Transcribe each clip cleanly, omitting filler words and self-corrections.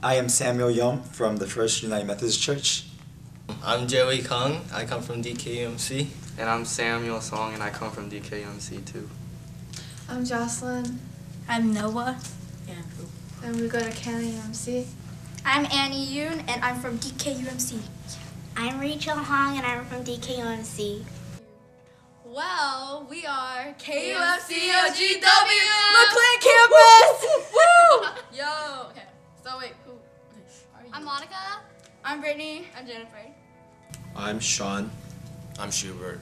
I am Samuel Yum from the First United Methodist Church. I'm Joey Kung. I come from DKUMC. And I'm Samuel Song, and I come from DKUMC too. I'm Jocelyn. I'm Noah. And we go to KUMC. I'm Annie Yoon, and I'm from DKUMC. I'm Rachel Hong, and I'm from DKUMC. Well, we are KUMC OGW McLean Campus! Woo! Yo. Okay. So wait, who are you? I'm Monica. I'm Brittany. I'm Jennifer. I'm Sean, I'm Schubert.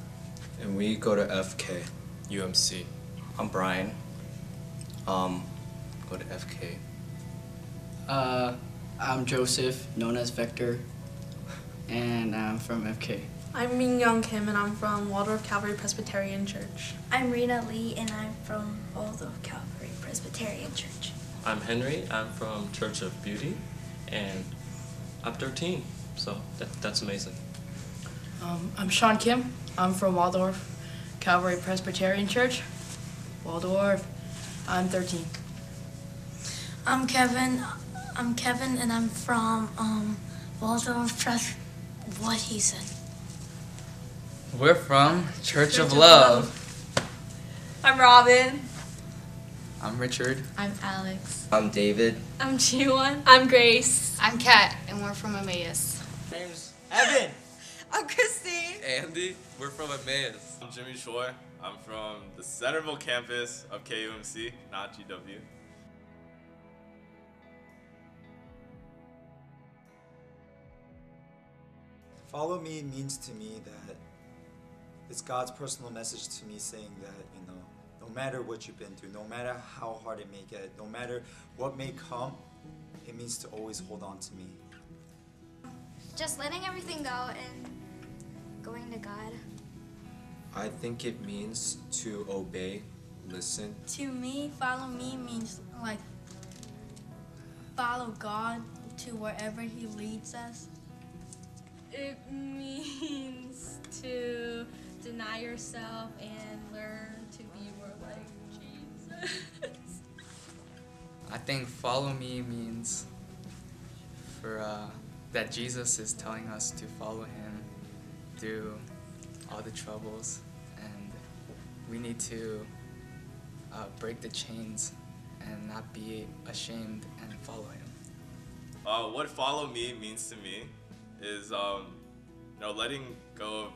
and we go to FK. UMC. I'm Brian. Go to FK. I'm Joseph, known as Vector, and I'm from FK. I'm Min Young Kim, and I'm from Waldorf Calvary Presbyterian Church. I'm Rena Lee, and I'm from Waldorf Calvary Presbyterian Church. I'm Henry. I'm from Church of Beauty, and I'm 13, so that's amazing. I'm Sean Kim. I'm from Waldorf Calvary Presbyterian Church. Waldorf. I'm 13. I'm Kevin, and I'm from Waldorf What he said. We're from Church of Love. I'm Robin. I'm Richard. I'm Alex. I'm David. I'm Jiwon. I'm Grace. I'm Kat, and we're from Emmaus. Name's Evan! I'm Christine. Andy, we're from Emmaus. I'm Jimmy Choi. I'm from the Centerville campus of KUMC, not GW. Follow me means to me that it's God's personal message to me saying that, no matter what you've been through, no matter how hard it may get, no matter what may come, it means to always hold on to me. Just letting everything go and going to God. I think it means to obey, listen. To me, follow me means like follow God to wherever He leads us. It means to deny yourself and learn to be more like Jesus. I think follow me means that Jesus is telling us to follow Him through all the troubles, and we need to break the chains and not be ashamed and follow Him. What follow me means to me is letting go of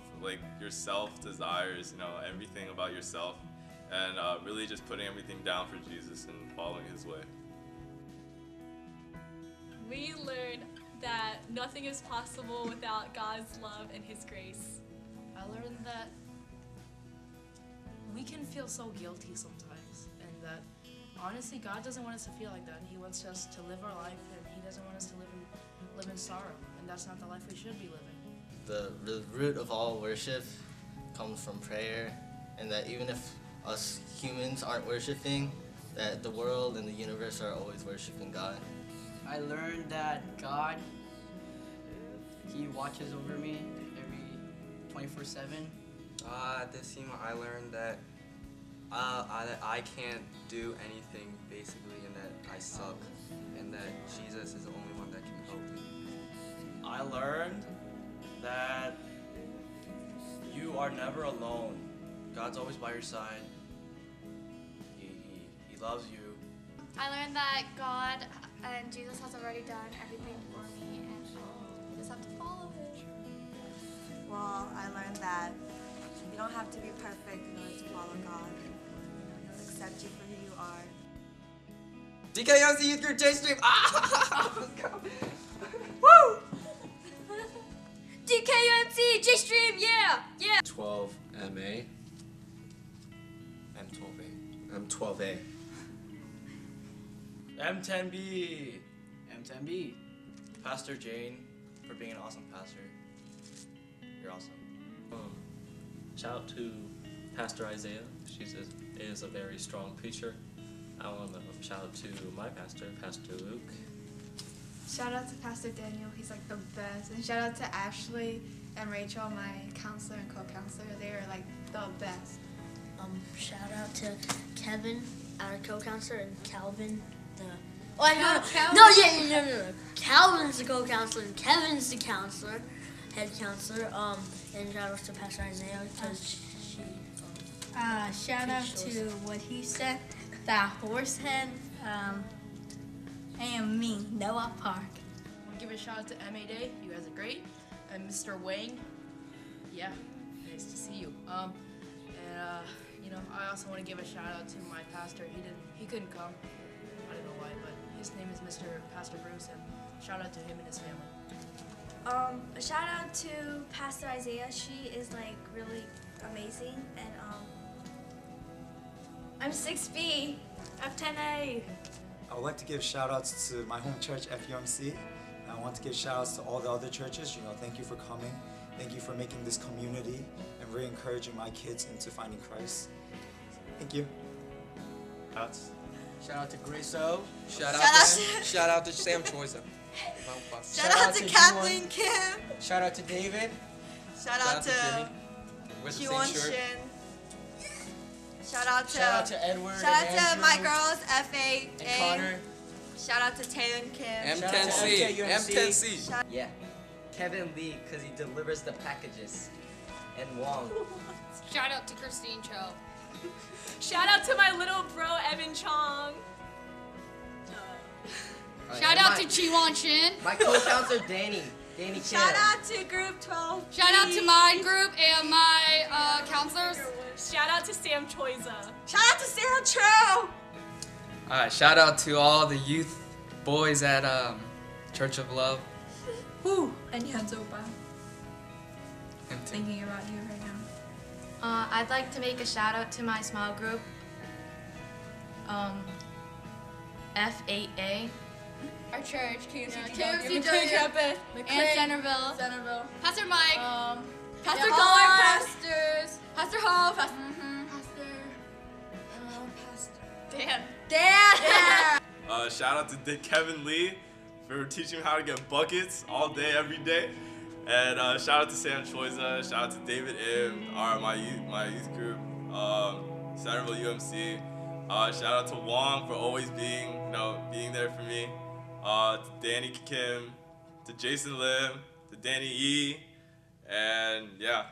your self desires, everything about yourself, and really just putting everything down for Jesus and following His way. We learned that nothing is possible without God's love and His grace. I learned that we can feel so guilty sometimes, and that honestly God doesn't want us to feel like that. He wants us to live our life, and He doesn't want us to live in sorrow, and that's not the life we should be living. The root of all worship comes from prayer, and that even if us humans aren't worshiping, that the world and the universe are always worshiping God. I learned that God, He watches over me every 24/7. At the SIMA, I learned that I can't do anything, basically, and that I suck, and that Jesus is the only one that can help me. I learned that you are never alone. God's always by your side. He loves you. I learned that God and Jesus has already done everything for me, and I just have to follow Him. Well, I learned that you don't have to be perfect in order to follow God. He'll accept you for who you are. DKUMC Youth Group J-Stream! Let's go! Woo! DKUMC J-Stream, yeah! 12 MA. M12A. I'm 12A. M10B. M10B. Pastor Jane, for being an awesome pastor. You're awesome. Shout out to Pastor Isaiah. She is a very strong preacher. I want to shout out to my pastor, Pastor Luke. Shout out to Pastor Daniel, he's like the best. And shout out to Ashley and Rachel, my counselor and co-counselor. They are like the best. Shout out to Kevin, our co-counselor, and Calvin, the... Oh, no, Calvin. no, yeah, no. Calvin's the co-counselor, Kevin's the counselor, head counselor. And shout out to Pastor Isaiah because she. Shout out to what he said, that horse head, and me, Noah Park. I want to give a shout out to MA Day. You guys are great. And Mr. Wang. Yeah, nice to see you. You know, I also want to give a shout out to my pastor. He couldn't come. I don't know why, but his name is Mr. Pastor Bruce, and shout out to him and his family. A shout out to Pastor Isaiah. She is like really amazing, and I'm 6B, F10A. I would like to give shout outs to my home church, FUMC. And I want to give shout outs to all the other churches. You know, thank you for coming. Thank you for making this community and really encouraging my kids into finding Christ. Thank you. Shout out to Grace O. Shout out to Sam Choiza. Shout out to Kathleen Kim. Shout out to David. Shout out to Jiwon Shin. Shout out to Edward. Shout out and to Andrew my girls, FA. and Connor. Shout out to Taylor and Kim. M10C. M10C. Yeah. Kevin Lee, because he delivers the packages. And Wong. Shout out to Christine Cho. Shout out to my little bro, Evan Chong. Shout out to Chiwon Shin. My co-counselor, Danny. Danny Kim. Shout out to Group 12. Shout out to my group and my counselors. Shout out to Sam Choiza. Shout out to Sarah Cho. Shout out to all the youth boys at Church of Love. Woo! And Yanzoba. Thinking about you right now. I'd like to make a shout out to my small group. F8A. Our church, KFC Campus, and Centerville. Pastor Mike. Pastor the Gar. pastors. Pastor Hall. Pastor. Dan. Shout out to Kevin Lee for teaching me how to get buckets all day, every day. And shout out to Sam Choiza. Shout out to David Im, my youth group, Centerville UMC. Shout out to Wong for always being there for me. To Danny Kim, to Jason Lim, to Danny E, and yeah.